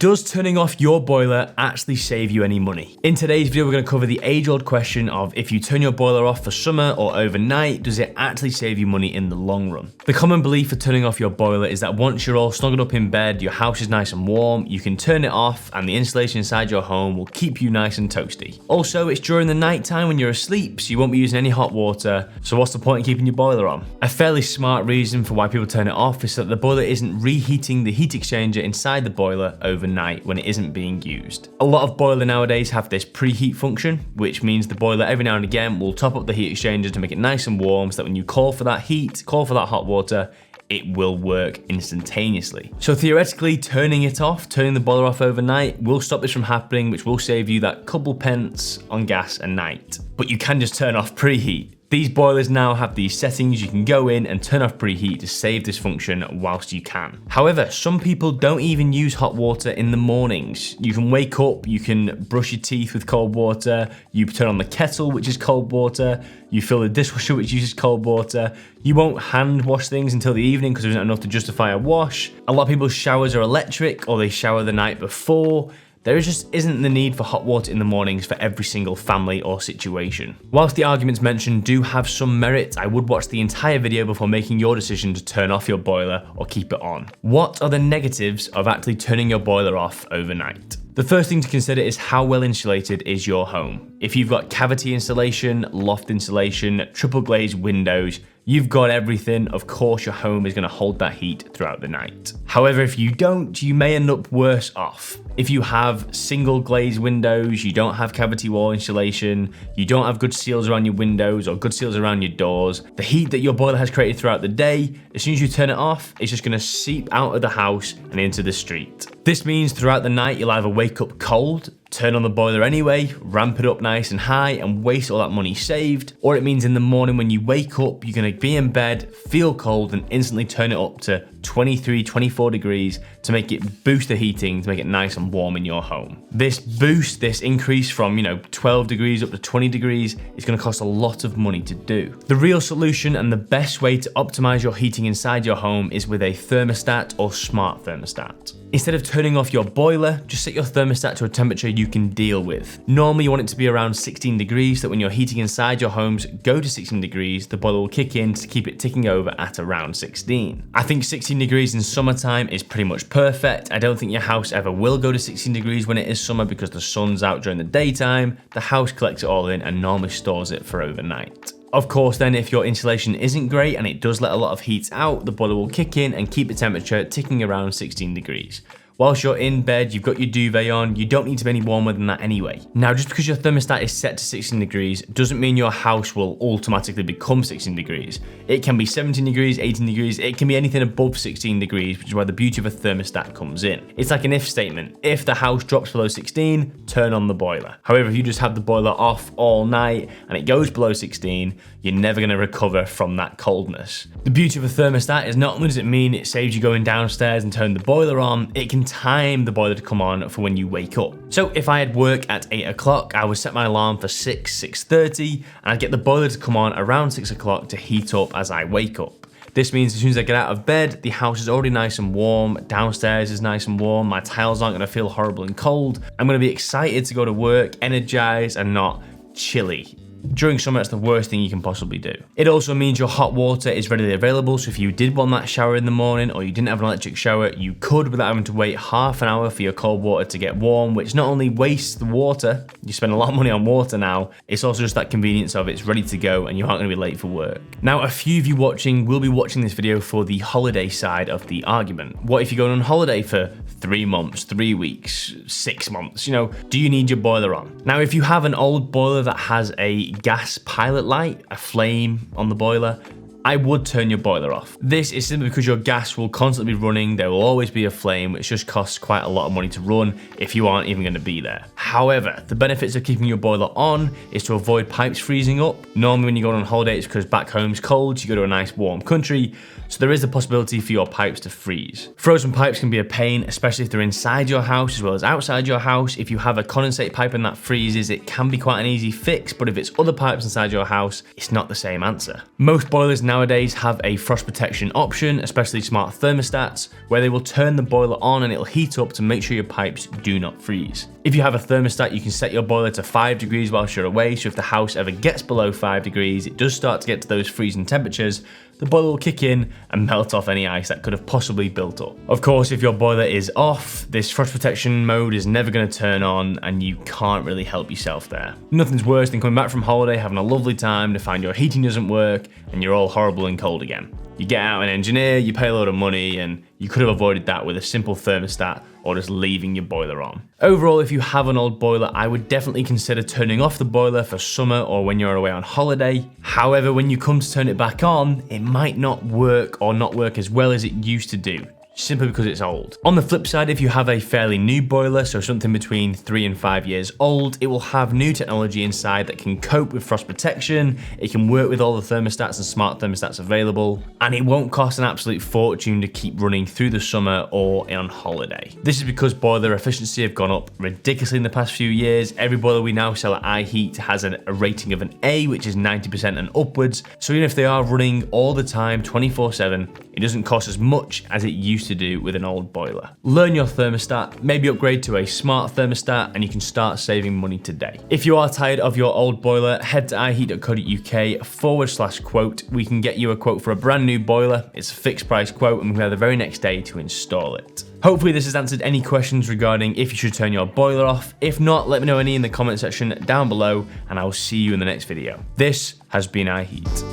does turning off your boiler actually save you any money? In today's video, we're going to cover the age-old question of if you turn your boiler off for summer or overnight, does it actually save you money in the long run? The common belief for turning off your boiler is that once you're all snuggled up in bed, your house is nice and warm, you can turn it off and the insulation inside your home will keep you nice and toasty. Also, it's during the night time when you're asleep, so you won't be using any hot water, so what's the point in keeping your boiler on? A fairly smart reason for why people turn it off is that the boiler isn't reheating the heat exchanger inside the boiler overnight when it isn't being used. A lot of boilers nowadays have this preheat function, which means the boiler every now and again will top up the heat exchanger to make it nice and warm so that when you call for that heat, call for that hot water, it will work instantaneously. So theoretically, turning the boiler off overnight will stop this from happening, which will save you that couple pence on gas a night. But you can just turn off preheat. These boilers now have these settings you can go in and turn off preheat to save this function whilst you can. However, some people don't even use hot water in the mornings. You can wake up, you can brush your teeth with cold water, you turn on the kettle, which is cold water, you fill the dishwasher, which uses cold water. You won't hand wash things until the evening because there isn't enough to justify a wash. A lot of people's showers are electric or they shower the night before. There just isn't the need for hot water in the mornings for every single family or situation. Whilst the arguments mentioned do have some merit, I would watch the entire video before making your decision to turn off your boiler or keep it on. What are the negatives of actually turning your boiler off overnight? The first thing to consider is how well insulated is your home. If you've got cavity insulation, loft insulation, triple glazed windows, you've got everything, of course your home is going to hold that heat throughout the night. However, if you don't, you may end up worse off. If you have single glazed windows, you don't have cavity wall insulation, you don't have good seals around your windows or good seals around your doors, the heat that your boiler has created throughout the day, as soon as you turn it off, it's just going to seep out of the house and into the street. This means throughout the night you'll either wake up cold, turn on the boiler anyway, ramp it up nice and high and waste all that money saved, or it means in the morning when you wake up, you're gonna be in bed, feel cold and instantly turn it up to 23, 24 degrees to make it boost the heating, to make it nice and warm in your home. This boost, this increase from 12 degrees up to 20 degrees is gonna cost a lot of money to do. The real solution and the best way to optimize your heating inside your home is with a thermostat or smart thermostat. Instead of turning off your boiler, just set your thermostat to a temperature you can deal with. Normally you want it to be around 16 degrees, so that when your heating inside your homes go to 16 degrees, the boiler will kick in to keep it ticking over at around 16. I think 16 degrees in summertime is pretty much perfect. I don't think your house ever will go to 16 degrees when it is summer because the sun's out during the daytime. The house collects it all in and normally stores it for overnight. Of course then, if your insulation isn't great and it does let a lot of heat out, the boiler will kick in and keep the temperature ticking around 16 degrees. Whilst you're in bed, you've got your duvet on, you don't need to be any warmer than that anyway. Now, just because your thermostat is set to 16 degrees doesn't mean your house will automatically become 16 degrees. It can be 17 degrees, 18 degrees, it can be anything above 16 degrees, which is where the beauty of a thermostat comes in. It's like an if statement. If the house drops below 16, turn on the boiler. However, if you just have the boiler off all night and it goes below 16, you're never going to recover from that coldness. The beauty of a thermostat is not only does it mean it saves you going downstairs and turning the boiler on, it can time the boiler to come on for when you wake up. So if I had work at 8 o'clock, I would set my alarm for 6:30, and I'd get the boiler to come on around 6 o'clock to heat up as I wake up. This means as soon as I get out of bed, the house is already nice and warm, downstairs is nice and warm, my tiles aren't gonna feel horrible and cold, I'm gonna be excited to go to work, energized and not chilly. During summer, that's the worst thing you can possibly do. It also means your hot water is readily available, so if you did want that shower in the morning or you didn't have an electric shower, you could without having to wait half an hour for your cold water to get warm, which not only wastes the water, you spend a lot of money on water now, it's also just that convenience of it's ready to go and you aren't gonna be late for work. Now, a few of you watching will be watching this video for the holiday side of the argument. What if you're going on holiday for 3 months, 3 weeks, 6 months? Do you need your boiler on? Now, if you have an old boiler that has a gas pilot light, a flame on the boiler, I would turn your boiler off. This is simply because your gas will constantly be running, there will always be a flame, which just costs quite a lot of money to run if you aren't even going to be there. However, the benefits of keeping your boiler on is to avoid pipes freezing up. Normally when you go on holiday, it's because back home's cold, you go to a nice warm country, so there is the possibility for your pipes to freeze. Frozen pipes can be a pain, especially if they're inside your house as well as outside your house. If you have a condensate pipe and that freezes, it can be quite an easy fix, but if it's other pipes inside your house, it's not the same answer. Most boilers nowadays have a frost protection option, especially smart thermostats, where they will turn the boiler on and it'll heat up to make sure your pipes do not freeze. If you have a thermostat, you can set your boiler to 5 degrees whilst you're away, so if the house ever gets below 5 degrees, it does start to get to those freezing temperatures, the boiler will kick in and melt off any ice that could have possibly built up. Of course, if your boiler is off, this frost protection mode is never going to turn on and you can't really help yourself there. Nothing's worse than coming back from holiday, having a lovely time to find your heating doesn't work and you're all horrible and cold again. You get out an engineer, you pay a load of money, and you could have avoided that with a simple thermostat or just leaving your boiler on. Overall, if you have an old boiler, I would definitely consider turning off the boiler for summer or when you're away on holiday. However, when you come to turn it back on, it might not work or not work as well as it used to do, simply because it's old. On the flip side, if you have a fairly new boiler, so something between 3 and 5 years old, it will have new technology inside that can cope with frost protection, it can work with all the thermostats and smart thermostats available, and it won't cost an absolute fortune to keep running through the summer or on holiday. This is because boiler efficiency have gone up ridiculously in the past few years. Every boiler we now sell at iHeat has a rating of an A, which is 90% and upwards, so even if they are running all the time, 24/7, it doesn't cost as much as it used to do with an old boiler. Learn your thermostat, maybe upgrade to a smart thermostat, and you can start saving money today. If you are tired of your old boiler, head to iheat.co.uk/quote. We can get you a quote for a brand new boiler. It's a fixed price quote and we're there the very next day to install it. Hopefully this has answered any questions regarding if you should turn your boiler off. If not, let me know any in the comment section down below and I will see you in the next video. This has been iHeat.